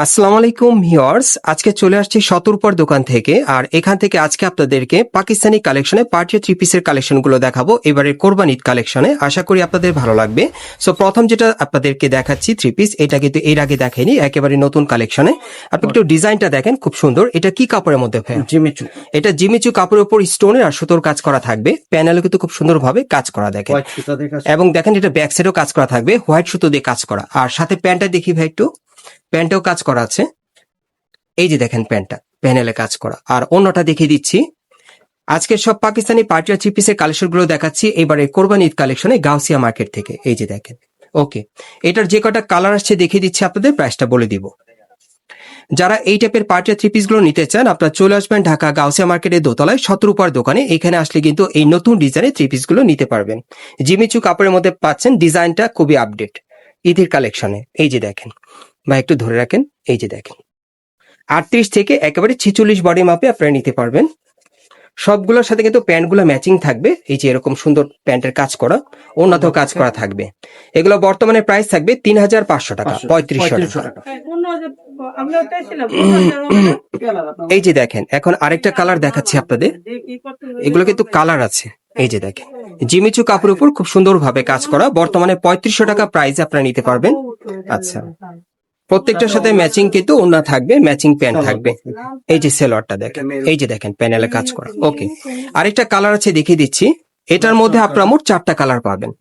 আসসালামু আলাইকুম ভিউয়ার্স, আজকে চলে আসছি শতরূপার দোকান থেকে। আর এখান থেকে আজকে আপনাদেরকে পাকিস্তানি কালেকশনে পার্টি থ্রি পিসের কালেকশনগুলো দেখাবো এবারে কোরবান ঈদ কালেকশনে। আশা করি আপনাদের ভালো লাগবে। সো প্রথম যেটা আপনাদেরকে দেখাচ্ছি থ্রি পিস, এটা কিন্তু এর আগে দেখাইনি, একেবারে নতুন কালেকশনে। আপনি একটু ডিজাইনটা দেখেন, খুব সুন্দর। এটা কি কাপড়ের মধ্যে ভাই? জিমিচু। এটা জিমিচু কাপড়ের উপর স্টোনের আর সুতোর কাজ করা থাকবে। প্যানেলও কিন্তু খুব সুন্দরভাবে কাজ করা দেখেন, হোয়াইট সুতা দিয়ে কাজ। এবং দেখেন এটা ব্যাক সাইডেও কাজ করা থাকবে, হোয়াইট সুতো দিয়ে কাজ করা। আর সাথে প্যান্টটা দেখি ভাই একটু, প্যান্টেও কাজ করা আছে। এই যে দেখেন প্যান্টটা প্যানেলে কাজ করা। আর অন্যটা দেখিয়ে দিচ্ছি। আজকে সব পাকিস্তানি পার্টি আর থ্রি পিসের কালেকশন গুলো দেখাচ্ছি এবারে কোরবান ঈদ কালেকশনে গাউসিয়া মার্কেট থেকে। এই যে দেখেন, ওকে, এটার যে কটা কালার আসছে দেখিয়ে দিচ্ছি, আপনাদের প্রাইসটা বলে দিব। যারা এই টাইপের পার্টি আর থ্রি পিস গুলো নিতে চান, আপনারা চলে আসবেন ঢাকা গাউসিয়া মার্কেটের দোতলায় শতরূপার দোকানে। এখানে আসলে কিন্তু এই নতুন ডিজাইনের থ্রি পিস গুলো নিতে পারবেন। জিমিচু কাপড়ের মধ্যে পাচ্ছেন, ডিজাইনটা খুবই আপডেট ঈদের কালেকশনে। এই যে দেখেন ভাই, একটু ধরে রাখেন। এই যে দেখেন 38 থেকে একেবারে 46 বডি মাপে আপনারা নিতে পারবেন। সবগুলোর সাথে কিন্তু প্যান্টগুলো ম্যাচিং থাকবে। এই যে এরকম সুন্দর প্যান্টের কাজ করা, অন্যতেও কাজ করা থাকবে। এগুলো বর্তমানে প্রাইস থাকবে 3500 টাকা, 3500 টাকা। এই যে দেখেন, এখন আরেকটা কালার দেখাচ্ছি আপনাদের। এগুলো কিন্তু কালার আছে। এই যে দেখেন জিমিচু কাপড়ের উপর খুব সুন্দরভাবে কাজ করা, বর্তমানে 3500 টাকা প্রাইস আপনারা নিতে পারবেন। আচ্ছা, প্রত্যেকটার সাথে ম্যাচিং কিন্তু ওড়না থাকবে, ম্যাচিং প্যান্ট থাকবে। এই যে সেলোয়ারটা দেখেন, এই যে দেখেন প্যানেলে কাজ করা। ওকে, আরেকটা কালার আছে দেখিয়ে দিচ্ছি। এটার মধ্যে আপনারা মোট 4টা কালার পাবেন,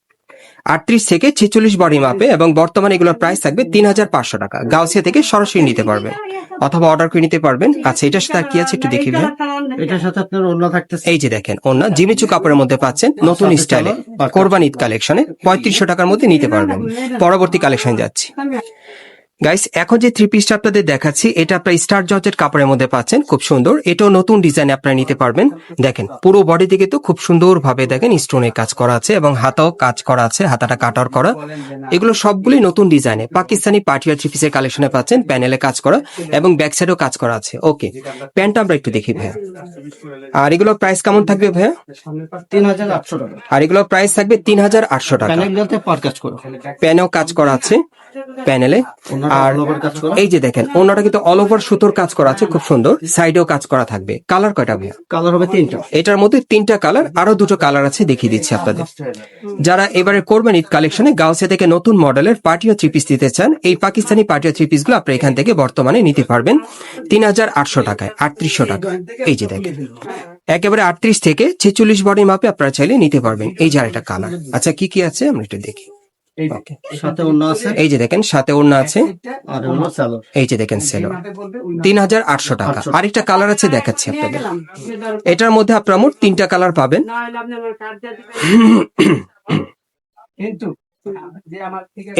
38 থেকে 46 বডি মাপে, এবং বর্তমানে এগুলোর প্রাইস থাকবে 3500 টাকা। গাউসিয়া থেকে সরাসরি নিতে পারবেন অথবা অর্ডার করে নিতে পারবেন। আচ্ছা, এটার সাথে আর কি আছে একটু দেখি ভাই। এটার সাথে আপনার ওড়না থাকতেছে। এই যে দেখেন ওড়না জিমিচু কাপড়ের মধ্যে পাচ্ছেন, নতুন স্টাইলে কোরবান ঈদ কালেকশনে 3500 টাকার মধ্যে নিতে পারবেন। পরবর্তী কালেকশন যাচ্ছি গাইস। এখন যে থ্রি পিসটা আপনাদের দেখাচ্ছি, এটা আপনার স্টার জর্জেট কাপড়ের মধ্যে পাচ্ছেন, খুব সুন্দর। এটাও নতুন ডিজাইন আপনারা নিতে পারবেন। দেখেন পুরো বডি থেকে তো খুব সুন্দর ভাবে দেখেন স্টোনের কাজ করা আছে, এবং হাতাও কাজ করা আছে, হাতাটা কাটার করা। এগুলো সবগুলি নতুন ডিজাইনে পাকিস্তানি পার্টি আর থ্রি পিসের কালেকশনে পাচ্ছেন, প্যানেলে কাজ করা এবং ব্যাক সাইডেও কাজ করা আছে। ওকে, প্যান্টটা আমরা একটু দেখি ভাইয়া। আর এগুলো প্রাইস কেমন থাকবে ভাইয়া? 3800 টাকা। আর এগুলো প্রাইস থাকবে 3800 টাকা। প্যানেলগুলোতে পার কাজ করা, প্যানেও কাজ করা আছে প্যানেলে। আর এই যে দেখেন ওনাটা কিন্তু অল ওভার সুতোর কাজ করা আছে, খুব সুন্দর। সাইডেও কাজ করা থাকবে। কালার কয়টা ভাইয়া? কালার হবে 3টা। এটার মধ্যে 3টা কালার, আরো 2টো কালার আছে দেখিয়ে দিচ্ছি আপনাদের। যারা এবারে কোরবান ঈদ কালেকশনে গাউসিয়া থেকে নতুন মডেলের পার্টি ও থ্রি পিস দিতে চান, এই পাকিস্তানি পার্টি ও থ্রি পিস গুলো আপনারা এখান থেকে বর্তমানে নিতে পারবেন 3800 টাকায়, 3800 টাকা। এই যে দেখেন একেবারে 38 থেকে 46 বডি মাপে আপনারা চাইলে নিতে পারবেন। এই যে আরেকটা কালার। আচ্ছা, কি কি আছে আমরা একটু দেখি। সাথে ওড়না আছে। এই যে দেখেন সাথে ওড়না আছে, আর হলো সালোয়ার। এই যে দেখেন সেলো 3800 টাকা। আরেকটা কালার আছে দেখাচ্ছি আপনাদের। এটার মধ্যে আপনারা মোট 3টা কালার পাবেন।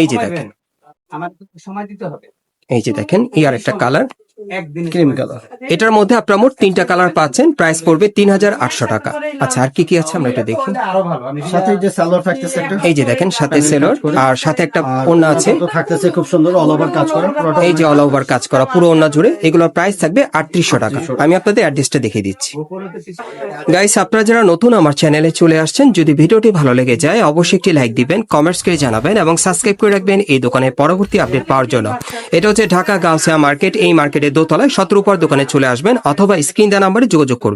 এই যে দেখেন, এই যে দেখেন এই আরেকটা কালার, ক্রিম কালার। এটার মধ্যে আপনারা মোট 3টা কালার পাচ্ছেন, প্রাইস পড়বে 3800 টাকা। আচ্ছা, আর কি কি আছে আমরা এটা দেখি। সাথে যে সালোয়ার থাকতেছে একটা। এই যে দেখেন সাথে সেলোর, আর সাথে একটা ওড়না আছে থাকতেছে খুব সুন্দর, অল ওভার কাজ করা। এই যে অল ওভার কাজ করা পুরো ওড়না জুড়ে। এগুলোর প্রাইস থাকবে 3800 টাকা। আমি আপনাদের অ্যাড্রেসটা দেখিয়ে দিচ্ছি। গাইস, আপনারা যারা নতুন আমার চ্যানেলে চলে আসছেন, যদি ভিডিওটি ভালো লেগে যায় অবশ্যই একটি লাইক দিবেন, কমেন্টস করে জানাবেন, এবং সাবস্ক্রাইব করে রাখবেন এই দোকানের পরবর্তী আপডেট পাওয়ার জন্য। এটা হচ্ছে ঢাকা গাউসিয়া মার্কেট। এই মার্কেটের দোতলায় শতরূপার দোকানে চলে আসবেন, অথবা স্ক্রিন দেওয়া নাম্বারে যোগাযোগ করবেন।